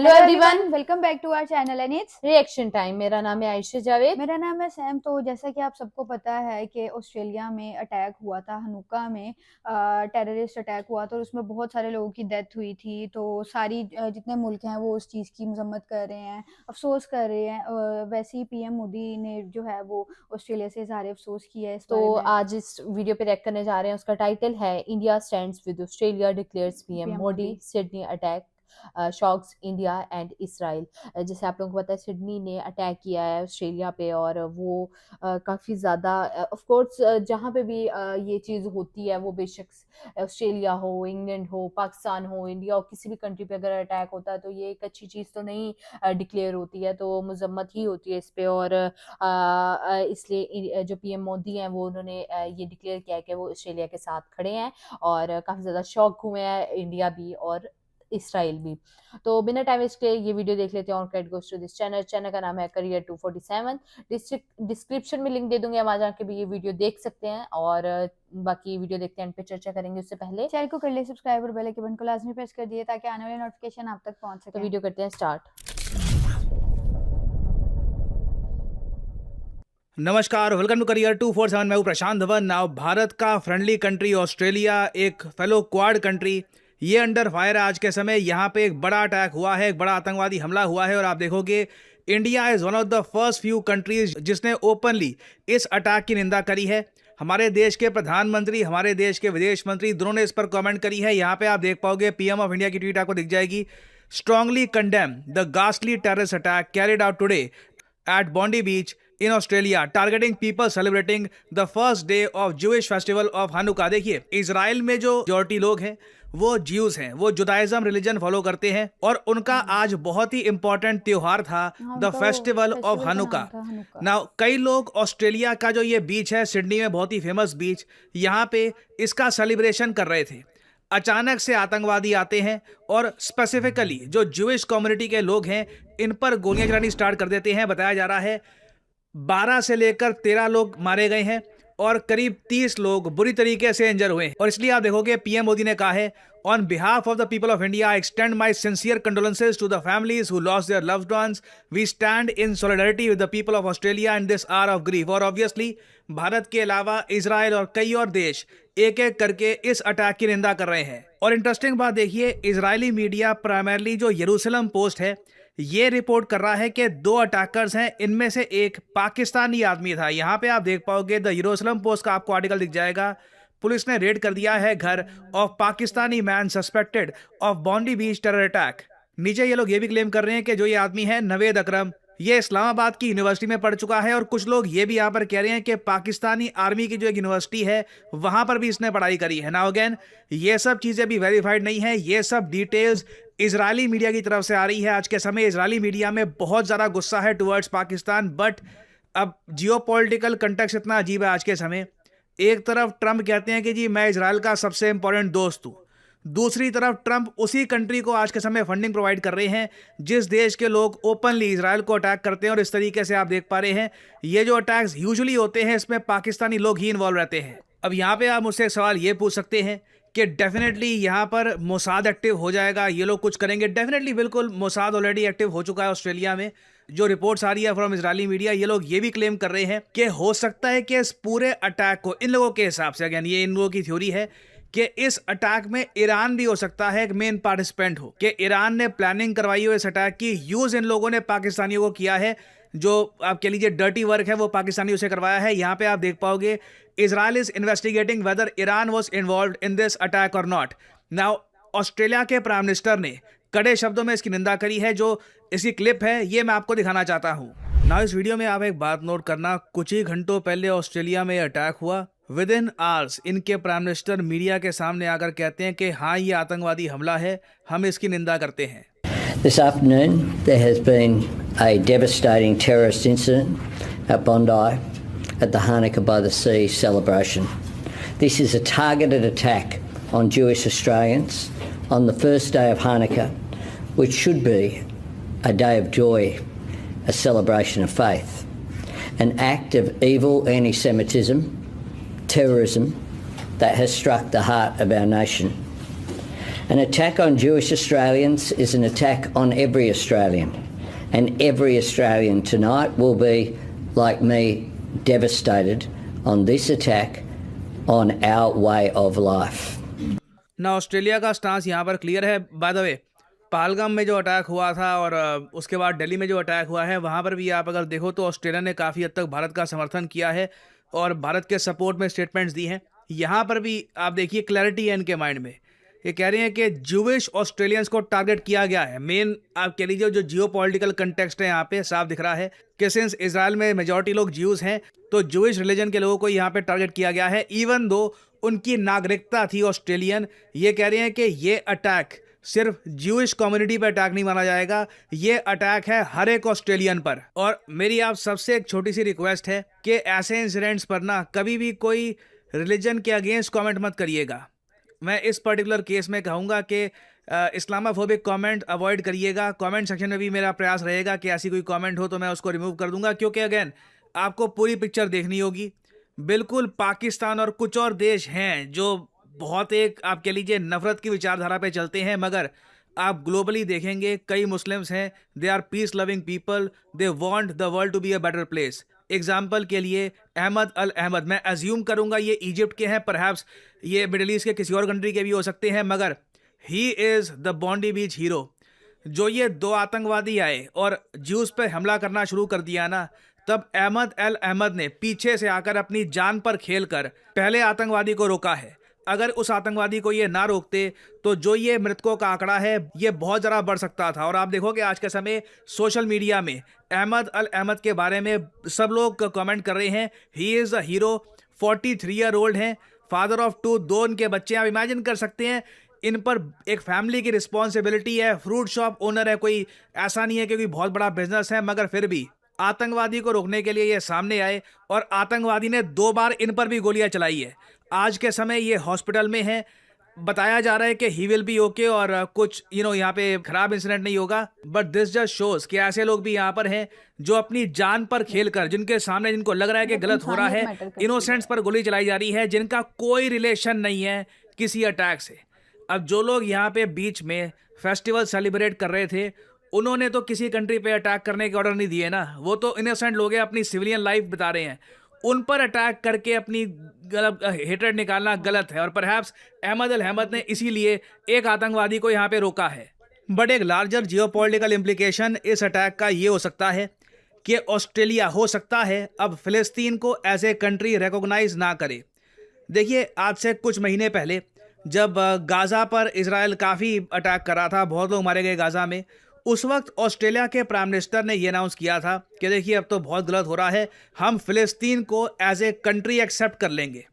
Hello everyone, welcome back to our channel and it's reaction time. मेरा नाम है आयशा जावेद। मेरा नाम है सैम। तो जैसा कि आप सबको पता है कि ऑस्ट्रेलिया में अटैक हुआ था, हनुका में टेररिस्ट अटैक हुआ था और उसमें बहुत सारे लोगों की डेथ हुई थी। तो सारी जितने मुल्क हैं वो उस चीज़ की मजम्मत कर रहे हैं, अफसोस कर रहे हैं। वैसे ही पीएम मोदी ने जो है वो ऑस्ट्रेलिया से इजहार अफसोस किया है इस बारे तो में। आज इस वीडियो पे रिएक्ट करने जा रहे हैं। उसका टाइटल है India stands with Australia, declares PM Modi, Sydney attack shocks India and Israel. जैसे आप लोगों को पता है, सिडनी ने अटैक किया है ऑस्ट्रेलिया पे और वो काफ़ी ज़्यादा ऑफ कोर्स जहाँ पे भी ये चीज़ होती है वो बेशक ऑस्ट्रेलिया हो, इंग्लैंड हो, पाकिस्तान हो, इंडिया हो, किसी भी कंट्री पे अगर अटैक होता है तो ये एक अच्छी चीज़ तो नहीं डिक्लेयर होती है, तो मजम्मत ही होती है इस पे। और इसलिए जो पीएम मोदी हैं वो उन्होंने ये डिक्लेयर किया है कि वो ऑस्ट्रेलिया के साथ खड़े हैं और काफ़ी ज़्यादा शॉक हुए हैं इंडिया भी और इसराइल भी। तो बिना टाइम वेस्ट के ये वीडियो देख लेते हैं। और credit goes to this channel का नाम है करियर 247। डिस्क्रिप्शन में लिंक दे दूंगी, आप वहां जाके भी ये वीडियो देख सकते हैं। और बाकी वीडियो देखते हैं, एंड पे चर्चा करेंगे। उससे पहले चैनल को कर ले सब्सक्राइब और बेल आइकन को लाजमी प्रेस कर दिए ताकि आने वाले नोटिफिकेशन आप तक पहुंच सके। तो वीडियो करते हैं स्टार्ट। नमस्कार, वेलकम टू करियर 247। मैं हूं प्रशांत धवन। नाउ भारत का फ्रेंडली कंट्री ऑस्ट्रेलिया, एक फेलो क्वाड कंट्री, ये अंडर फायर है आज के समय। यहाँ पे एक बड़ा अटैक हुआ है, एक बड़ा आतंकवादी हमला हुआ है और आप देखोगे India is one of the first few countries जिसने ओपनली इस अटैक की निंदा करी है। हमारे देश के प्रधानमंत्री, हमारे देश के विदेश मंत्री दोनों ने इस पर कमेंट करी है। यहाँ पे आप देख पाओगे पीएम ऑफ इंडिया की ट्वीट आपको दिख जाएगी। Strongly condemn the ghastly terrorist attack carried out today at Bondi Beach in Australia, targeting people celebrating the first day of Jewish festival of Hanukkah। देखिए, इजराइल में जो मेजॉरिटी लोग हैं वो ज्यूज हैं, वो जुदाइज्म रिलीजन फॉलो करते हैं और उनका आज बहुत ही इंपॉर्टेंट त्योहार था, the festival of Hanukkah. Now कई लोग ऑस्ट्रेलिया का जो ये बीच है सिडनी में, बहुत ही फेमस बीच, यहाँ पे इसका सेलिब्रेशन कर रहे थे। अचानक से आतंकवादी आते हैं और स्पेसिफिकली जो ज्यूइश कम्युनिटी के लोग हैं इन पर गोलियां चलानी स्टार्ट कर देते हैं। बताया जा रहा है 12 से लेकर 13 लोग मारे गए हैं और करीब 30 लोग बुरी तरीके से इंजर हुए हैं। और इसलिए आप देखोगे पीएम मोदी ने कहा है, on behalf of the people of India I extend my sincere condolences to the families who lost their loved ones. We stand in solidarity with the people of Australia in this hour of grief. और obviously Bharat के अलावा Israel और कई और देश एक एक करके इस अटैक की निंदा कर रहे हैं। और इंटरेस्टिंग बात देखिए, इजरायली मीडिया प्राइमरली जो यरूशलेम पोस्ट है ये रिपोर्ट कर रहा है कि 2 अटैकर्स हैं, इनमें से एक पाकिस्तानी आदमी था। यहाँ पे आप देख पाओगे द यरूशलेम पोस्ट का आपको आर्टिकल दिख जाएगा। पुलिस ने रेड कर दिया है घर of Pakistani man suspected of Bondi beach terror attack. नीचे ये लोग ये भी क्लेम कर रहे हैं कि जो ये आदमी है नवेद अकरम, ये इस्लामाबाद की यूनिवर्सिटी में पढ़ चुका है। और कुछ लोग ये भी यहाँ पर कह रहे हैं कि पाकिस्तानी आर्मी की जो एक यूनिवर्सिटी है वहां पर भी इसने पढ़ाई करी है। नाउ अगेन ये सब चीजें भी वेरीफाइड नहीं है, ये सब डिटेल्स इजरायली मीडिया की तरफ से आ रही है। आज के समय इजरायली मीडिया में बहुत ज़्यादा गुस्सा है टुवर्ड्स पाकिस्तान। बट अब जियोपॉलिटिकल कंटेक्स्ट इतना अजीब है आज के समय। एक तरफ ट्रंप कहते हैं कि जी मैं इजराइल का सबसे इंपॉर्टेंट दोस्त हूँ, दूसरी तरफ ट्रंप उसी कंट्री को आज के समय फंडिंग प्रोवाइड कर रहे हैं जिस देश के लोग ओपनली इजराइल को अटैक करते हैं। और इस तरीके से आप देख पा रहे हैं ये जो अटैक्स यूजुअली होते हैं इसमें पाकिस्तानी लोग ही इन्वॉल्व रहते हैं। अब यहाँ पे आप मुझसे एक सवाल ये पूछ सकते हैं कि डेफिनेटली यहाँ पर मोसाद एक्टिव हो जाएगा, ये लोग कुछ करेंगे। डेफिनेटली बिल्कुल, मोसाद ऑलरेडी एक्टिव हो चुका है ऑस्ट्रेलिया में। जो रिपोर्ट्स आ रही है फ्रॉम इजरायली मीडिया, ये लोग ये भी क्लेम कर रहे हैं कि हो सकता है कि इस पूरे अटैक को इन लोगों के हिसाब से, अगेन ये इन लोगों की थ्योरी है कि इस अटैक में ईरान भी हो सकता है एक मेन पार्टिसिपेंट हो, कि ईरान ने प्लानिंग करवाई हो इस अटैक की। यूज इन लोगों ने पाकिस्तानियों को किया है, जो आप कह लीजिए डर्टी वर्क है वो पाकिस्तानियों से करवाया है। यहाँ पे आप देख पाओगे Israel is investigating whether Iran was involved in this attack और नॉट। नाउ ऑस्ट्रेलिया के प्राइम मिनिस्टर ने कड़े शब्दों में इसकी निंदा करी है। जो इसकी क्लिप है ये मैं आपको दिखाना चाहता हूँ। नाउ इस वीडियो में आप एक बात नोट करना, कुछ ही घंटों पहले ऑस्ट्रेलिया में अटैक हुआ। विद इन आवर्स इनके प्राइम मिनिस्टर मीडिया के सामने आकर कहते हैं कि हाँ ये आतंकवादी हमला है, हम इसकी निंदा करते हैं। This afternoon there has been a devastating terrorist incident at Bondi at the Hanukkah by the Sea celebration. This is a targeted attack on Jewish Australians on the first day of Hanukkah, which should be a day of joy, a celebration of faith. An act of evil anti-Semitism, terrorism that has struck the heart of our nation. An attack on Jewish Australians is an attack on every Australian, and every Australian tonight will be, like me, devastated on this attack on our way of life. ना Australia का stance यहाँ पर clear है। By the way, Pahalgam में जो attack हुआ था और उसके बाद दिल्ली में जो अटैक हुआ है, वहाँ पर भी आप अगर देखो तो ऑस्ट्रेलिया ने काफ़ी हद तक भारत का समर्थन किया है और भारत के सपोर्ट में स्टेटमेंट्स दी हैं। यहाँ पर भी आप देखिए क्लैरिटी है इनके माइंड में। ये कह रहे हैं कि जूविश ऑस्ट्रेलियंस को टारगेट किया गया है। मेन आप कह लीजिए जो जियो पॉलिटिकल कंटेक्स्ट है यहाँ पे साफ दिख रहा है कि सिंस इजराइल में मेजॉरिटी लोग ज्यूज हैं, तो जूविश रिलीजन के लोगों को यहाँ पे टारगेट किया गया है, इवन दो उनकी नागरिकता थी ऑस्ट्रेलियन। ये कह रहे हैं कि ये अटैक सिर्फ ज्यूइश कम्युनिटी पर अटैक नहीं माना जाएगा, ये अटैक है हर एक ऑस्ट्रेलियन पर। और मेरी आप सबसे एक छोटी सी रिक्वेस्ट है कि ऐसे इंसिडेंट्स पर ना कभी भी कोई रिलीजन के अगेंस्ट कमेंट मत करिएगा। मैं इस पर्टिकुलर केस में कहूँगा कि इस्लामाफोबिक कमेंट अवॉइड करिएगा। कमेंट सेक्शन में भी मेरा प्रयास रहेगा कि ऐसी कोई कमेंट हो तो मैं उसको रिमूव कर दूंगा, क्योंकि अगेन आपको पूरी पिक्चर देखनी होगी। बिल्कुल पाकिस्तान और कुछ और देश हैं जो बहुत एक आप कह लीजिए नफरत की विचारधारा पे चलते हैं, मगर आप ग्लोबली देखेंगे कई मुस्लिम्स हैं, they are peace loving people, they want the world to be a better place. Example के लिए अहमद अल अहमद, मैं अज्यूम करूंगा ये इजिप्ट के हैं, परहैप्स ये मिडिल ईस्ट के किसी और कंट्री के भी हो सकते हैं, मगर he is the Bondi beach hero. जो ये दो आतंकवादी आए और ज्यूज पे हमला करना शुरू कर दिया ना, तब अहमद अल अहमद ने पीछे से आकर अपनी जान पर खेलकर पहले आतंकवादी को रोका है। अगर उस आतंकवादी को ये ना रोकते तो जो ये मृतकों का आंकड़ा है ये बहुत ज़्यादा बढ़ सकता था। और आप देखोगे आज के समय सोशल मीडिया में अहमद अल अहमद के बारे में सब लोग कमेंट कर रहे हैं, he is a hero. 43 year old हैं, फादर ऑफ 2, 2 उनके बच्चे। आप इमेजिन कर सकते हैं इन पर एक फैमिली की रिस्पॉन्सिबिलिटी है, फ्रूट शॉप ओनर है, कोई ऐसा नहीं है कि कोई बहुत बड़ा बिजनेस है, मगर फिर भी आतंकवादी को रोकने के लिए ये सामने आए और आतंकवादी ने 2 बार इन पर भी गोलियां चलाई है। आज के समय ये हॉस्पिटल में है, बताया जा रहा है कि ही विल बी ओके और कुछ यहाँ पे खराब इंसिडेंट नहीं होगा। बट दिस जस्ट शोज कि ऐसे लोग भी यहाँ पर हैं जो अपनी जान पर खेलकर, जिनके सामने जिनको लग रहा है कि गलत हो रहा है, इनोसेंट्स पर गोली चलाई जा रही है जिनका कोई रिलेशन नहीं है किसी अटैक से। अब जो लोग यहाँ पे बीच में फेस्टिवल सेलिब्रेट कर रहे थे, उन्होंने तो किसी कंट्री पे अटैक करने के ऑर्डर नहीं दिए ना, वो तो इनोसेंट लोग हैं, अपनी सिविलियन लाइफ बिता रहे हैं। उन पर अटैक करके अपनी गलत हेट्रेड निकालना गलत है और परहैप्स अहमद अल अहमद ने इसीलिए एक आतंकवादी को यहाँ पे रोका है। बट एक लार्जर जियोपॉलिटिकल इम्प्लीकेशन इस अटैक का ये हो सकता है कि ऑस्ट्रेलिया हो सकता है अब फिलिस्तीन को एज ए कंट्री रिकॉग्नाइज ना करे। देखिए आज से कुछ महीने पहले जब गाज़ा पर इजराइल काफ़ी अटैक कर रहा था, बहुत लोग मारे गए गाज़ा में, उस वक्त ऑस्ट्रेलिया के प्राइम मिनिस्टर ने ये अनाउंस किया था कि देखिए अब तो बहुत गलत हो रहा है, हम फिलिस्तीन को एज ए कंट्री एक्सेप्ट कर लेंगे।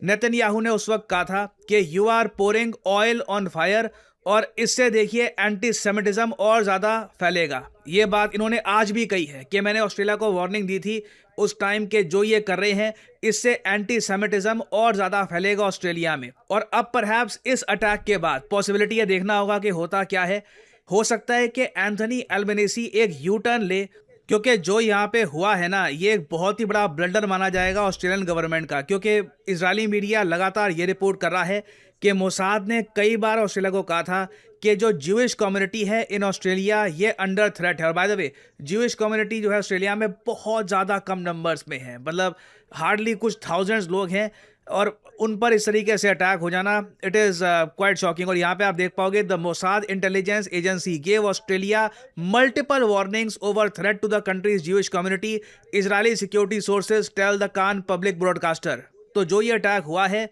नेतन्याहू ने उस वक्त कहा था कि you are pouring oil on fire, और इससे देखिए एंटी सेमिटिज्म और ज़्यादा फैलेगा। ये बात इन्होंने आज भी कही है कि मैंने ऑस्ट्रेलिया को वार्निंग दी थी उस टाइम के जो ये कर रहे हैं इससे एंटी सेमिटिज्म और ज़्यादा फैलेगा ऑस्ट्रेलिया में। और अब परहैप्स इस अटैक के बाद पॉसिबिलिटी ये देखना होगा कि होता क्या है। हो सकता है कि एंथनी एल्बनीज़ी एक यू टर्न ले, क्योंकि जो यहाँ पे हुआ है ना, ये एक बहुत ही बड़ा ब्लंडर माना जाएगा ऑस्ट्रेलियन गवर्नमेंट का। क्योंकि इजरायली मीडिया लगातार ये रिपोर्ट कर रहा है कि मोसाद ने कई बार ऑस्ट्रेलिया को कहा था कि जो ज्यूइश कम्युनिटी है इन ऑस्ट्रेलिया ये अंडर थ्रेट है। और by the way Jewish community जो है ऑस्ट्रेलिया में बहुत ज़्यादा कम नंबर्स में है, मतलब हार्डली कुछ थाउजेंड्स लोग हैं, और उन पर इस तरीके से अटैक हो जाना इट इज़ क्वाइट शॉकिंग। और यहाँ पे आप देख पाओगे the Mossad intelligence agency gave Australia multiple warnings over threat to the country's Jewish community, Israeli security sources tell the Kan public broadcaster. तो जो ये अटैक हुआ है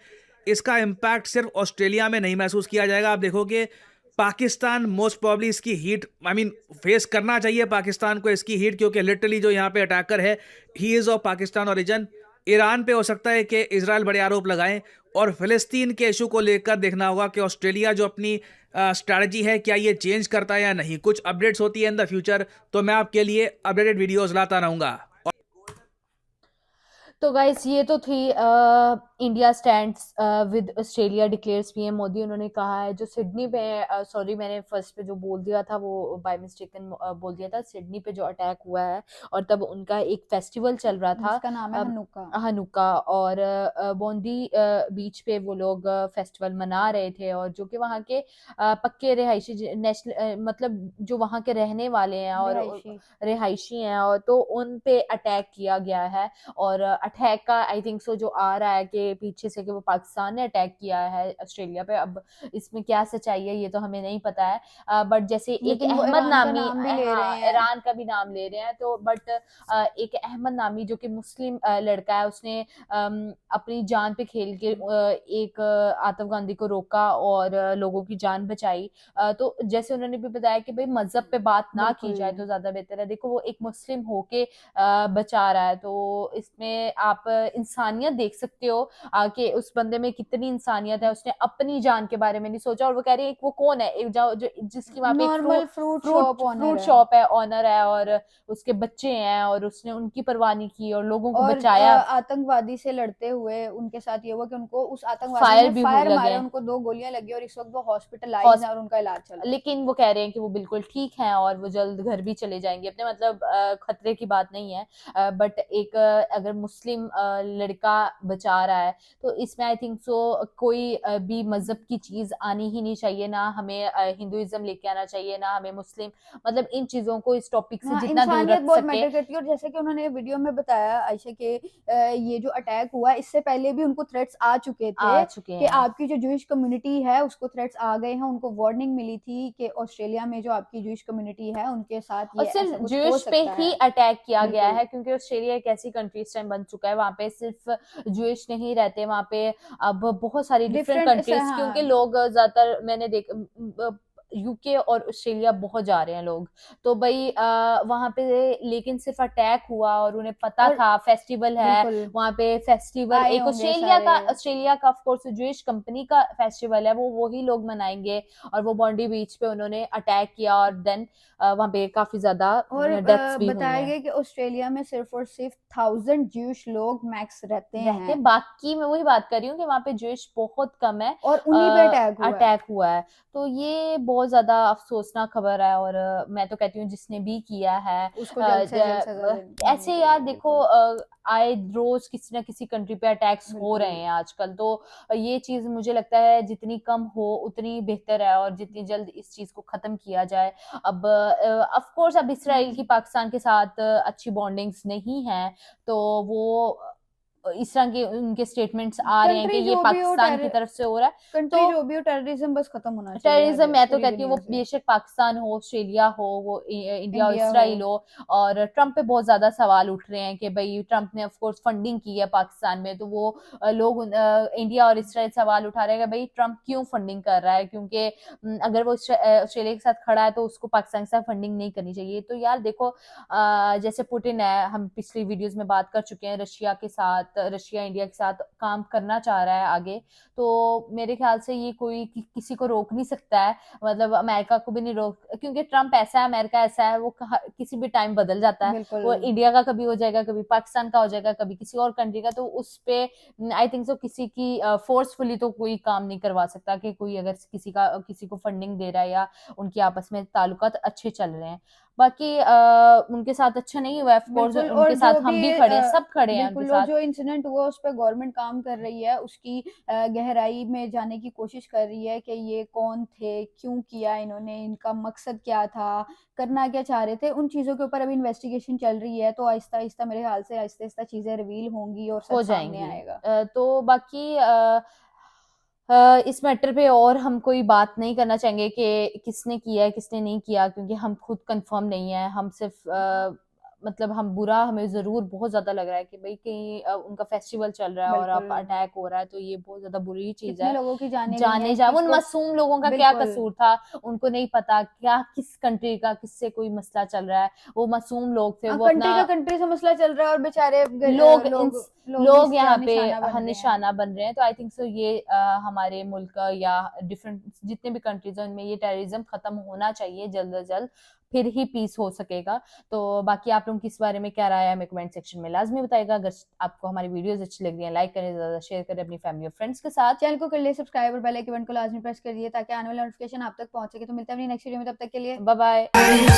इसका इम्पैक्ट सिर्फ ऑस्ट्रेलिया में नहीं महसूस किया जाएगा। आप देखोगे पाकिस्तान मोस्ट प्रॉब्ली इसकी हीट फेस करना चाहिए पाकिस्तान को इसकी हीट, क्योंकि लिटरली जो यहाँ पे अटैकर है he is of Pakistan origin. Iran पे हो सकता है कि इजराइल बड़े आरोप लगाएं, और फिलिस्तीन के इशू को लेकर देखना होगा कि ऑस्ट्रेलिया जो अपनी स्ट्रैटेजी है क्या ये चेंज करता है या नहीं। कुछ अपडेट्स होती है इन द फ्यूचर तो मैं आपके लिए अपडेटेड वीडियोस लाता रहूँगा। तो गाइस ये तो थी India stands with Australia declares PM Modi. उन्होंने कहा है जो सिडनी पे, सॉरी मैंने फर्स्ट पे जो बोल दिया था वो बाय मिस्टेकन बोल दिया था, सिडनी पे जो अटैक हुआ है और तब उनका एक फेस्टिवल चल रहा था, जिसका नाम है हनुक्का। हनुक्का, और बोंदी बीच पे वो लोग फेस्टिवल मना रहे थे, और जो कि वहाँ के पक्के रिहायशी नेशनल मतलब जो वहाँ के रहने वाले हैं और रिहायशी। रिहायशी हैं, और तो उन पे अटैक किया गया है। और अटैक का आई थिंक सो जो आ रहा है कि पीछे से कि वो पाकिस्तान ने अटैक किया है ऑस्ट्रेलिया पे। अब इसमें क्या सच्चाई है ये तो हमें नहीं पता है, बट जैसे एक लेकिन वो अहमद ईरान का नामी, नाम भी ले हाँ रहे हैं। ईरान का भी नाम ले रहे हैं, तो बट एक अहमद नामी जो कि मुस्लिम लड़का है, उसने अपनी जान पे खेल के एक आतंकवादी को रोका और लोगों की जान बचाई। तो जैसे उन्होंने भी बताया कि भाई मजहब पे बात ना की जाए बिल्कुल। तो ज्यादा बेहतर है। देखो वो एक मुस्लिम होके बचा रहा है, तो इसमें आप इंसानियत देख सकते हो कि उस बंदे में कितनी इंसानियत है। उसने अपनी जान के बारे में नहीं सोचा, और वो कह रही है वो कौन है जो जिसकी वहां पे एक normal fruit shop fruit owner fruit है। शॉप है, ऑनर है, और उसके बच्चे हैं, और उसने उनकी परवाह नहीं की और लोगों को और बचाया। आतंकवादी से लड़ते हुए उनके साथ ये हुआ कि उनको उस आतंकवादी फायर ने भी फायर लगे मारे, हैं, उनको 2 गोलियां लगी और इस वक्त वो हॉस्पिटलाइज है और उनका इलाज चल रहा है। लेकिन वो कह रहे हैं कि वो बिल्कुल ठीक हैं और वो जल्द घर भी चले जाएंगे अपने, मतलब खतरे की बात नहीं है। बट एक अगर मुस्लिम लड़का बचा रहा है तो इसमें आई थिंक सो कोई भी मजहब की चीज आनी ही नहीं चाहिए, ना हमें हिंदुइज्म लेके आना चाहिए, ना हमें मुस्लिम, मतलब इन चीजों को इस टॉपिक से हाँ, जितना दूर इंसानियत रख बहुत सके। मैटर करती है। और जैसे कि उन्होंने वीडियो में बताया आयशा के ये जो अटैक हुआ इससे पहले भी उनको थ्रेट्स आ चुके आ थे चुके कि हैं, आपकी जो जूइश कम्युनिटी है उसको थ्रेट्स आ गए हैं। उनको वार्निंग मिली थी कि ऑस्ट्रेलिया में जो आपकी जूइश कम्युनिटी है उनके साथ और ये सिर्फ ऐसा कुछ हो ज्यूइश पे सकता ही है। अटैक किया गया बिल्कुल। है, क्योंकि ऑस्ट्रेलिया एक ऐसी कंट्री इस टाइम बन चुका है वहां पे सिर्फ ज्यूइश नहीं रहते वहां पे। अब बहुत सारी डिफरेंट डिफरेंट कंट्रीज, क्योंकि हाँ। लोग ज्यादातर मैंने देख यूके और ऑस्ट्रेलिया बहुत जा रहे हैं लोग, तो भाई वहां पे लेकिन सिर्फ अटैक हुआ और उन्हें पता और था फेस्टिवल है बिल्कुल वहां पे, फेस्टिवल आए एक होंगे सारे। ऑस्ट्रेलिया का ऑफ कोर्स ज्यूइश कंपनी का फेस्टिवल है, वो वही लोग मनाएंगे। और वो बॉन्डी बीच पे उन्होंने अटैक किया और देन वहां पे काफी ज्यादा और डेथ्स भी हुई बताया हैं। गया कि ऑस्ट्रेलिया में सिर्फ और सिर्फ 1000 ज्यूश लोग मैक्स रहते रहते हैं बाकी मैं वही बात कर रही हूँ कि वहां पे ज्यूइश बहुत कम है, और उन्हीं पे अटैक हुआ है। अटैक हुआ है। तो ये बहुत ज्यादा अफसोसनाक खबर है, और मैं तो कहती हूँ जिसने भी किया है उसको जल्द से जल्द सजा मिलनी ऐसे यार चाहिए। देखो बिल्कुल। आए रोज किसी ना किसी कंट्री पे अटैक्स हो रहे बिल्कुल। हैं आजकल, तो ये चीज मुझे लगता है जितनी कम हो उतनी बेहतर है, और जितनी जल्द इस चीज को खत्म किया जाए। अब ऑफ कोर्स अब इसराइल की पाकिस्तान के साथ अच्छी बॉन्डिंग्स नहीं है, तो वो इस तरह के उनके स्टेटमेंट्स आ रहे हैं कि कंट्री ये जो भी हो पाकिस्तान की तरफ से हो रहा है। कंट्री तो जो भी हो, टेररिज्म बस खत्म होना चाहिए टेररिज्म हर मैं तो पूरी कहती हूँ वो दुनिया से। बेशक पाकिस्तान हो, ऑस्ट्रेलिया हो, वो इंडिया हो, इंडिया हो। इसराइल हो। और ट्रम्प पे बहुत ज्यादा सवाल उठ रहे हैं कि भाई ट्रम्प ने ऑफ कोर्स फंडिंग की है पाकिस्तान में, तो वो लोग इंडिया और इसराइल सवाल उठा रहे हैं कि भाई ट्रम्प क्यों फंडिंग कर रहा है, क्योंकि अगर वो ऑस्ट्रेलिया के साथ खड़ा है तो उसको पाकिस्तान के साथ फंडिंग नहीं करनी चाहिए। तो यार देखो जैसे पुतिन है, हम पिछली वीडियोस में बात कर चुके हैं, रशिया के साथ, रशिया इंडिया के साथ काम करना चाह रहा है आगे, तो मेरे ख्याल से ये कोई किसी को रोक नहीं सकता है, मतलब अमेरिका को भी नहीं रोक, क्योंकि ट्रम्प ऐसा है, अमेरिका ऐसा है, वो किसी भी टाइम बदल जाता है। बिल्कुल। वो इंडिया का कभी हो जाएगा, कभी पाकिस्तान का हो जाएगा, कभी किसी और कंट्री का, तो उस पे आई थिंक सो किसी की फोर्सफुली तो कोई काम नहीं करवा सकता कि कोई अगर किसी को फंडिंग दे रहा है या उनके आपस में ताल्लुकात अच्छे चल रहे हैं। बाकी उनके साथ अच्छा नहीं हुआ, ऑफ कोर्स बिल्कुल। और उनके जो साथ हम भी भी खड़े हैं, सब खड़े हैं उनके बिल्कुल, और साथ। जो इंसिडेंट हुआ उस पर गवर्नमेंट काम कर रही है, उसकी गहराई में जाने की कोशिश कर रही है कि ये कौन थे, क्यों किया इन्होंने, इनका मकसद क्या था, करना क्या चाह रहे थे, उन चीजों के ऊपर अभी इन्वेस्टिगेशन चल रही है। तो आहिस्ता आहिस्ता मेरे ख्याल से आहिस्ता आहिस्ता चीजें रिवील होंगी और हो सच सामने जाएंगी। आएगा। तो बाकी इस मैटर पे और हम कोई बात नहीं करना चाहेंगे कि किसने किया है किसने नहीं किया, क्योंकि हम खुद कंफर्म नहीं है, हम सिर्फ मतलब हम बुरा हमें जरूर बहुत ज्यादा लग रहा है कि भाई कहीं उनका फेस्टिवल चल रहा है और अब बिल्कुल। अटैक हो रहा है, तो ये बहुत ज्यादा बुरी चीज कितने है। लोगों की जाने गई जाने हैं, जा उन किसको। मासूम लोगों का क्या बिल्कुल। कसूर था, उनको नहीं पता क्या किस कंट्री का किससे कोई मसला चल रहा है, वो मासूम लोग थे, वो कंट्री अपना का कंट्री से मसला चल रहा है और बेचारे लोग लोग लोग इसका यहाँ पे निशाना बन रहे हैं। निशाना बन रहे हैं। तो आई थिंक सो ये हमारे मुल्क या डिफरेंट जितने भी कंट्रीज हैं उनमें ये टेररिज्म खत्म होना चाहिए जल्द से जल्द। फिर ही पीस हो सकेगा। तो बाकी आप लोगों की इस बारे में क्या राय है हमें कमेंट सेक्शन में लाजमी बताइएगा। अगर आपको हमारी वीडियोस अच्छी लग रही हैं लाइक करें, ज़्यादा शेयर करें अपनी फैमिली और फ्रेंड्स के साथ। चैनल को कर लिए सब्सक्राइब और बेल आइकन को लाजमी प्रेस करिए ताकि आने वाला नोटिफिकेशन आप तक पहुंच सके। तो मिलते हैं अपनी नेक्स्ट वीडियो में, तब तक के लिए bye bye.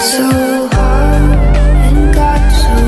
So hard and got so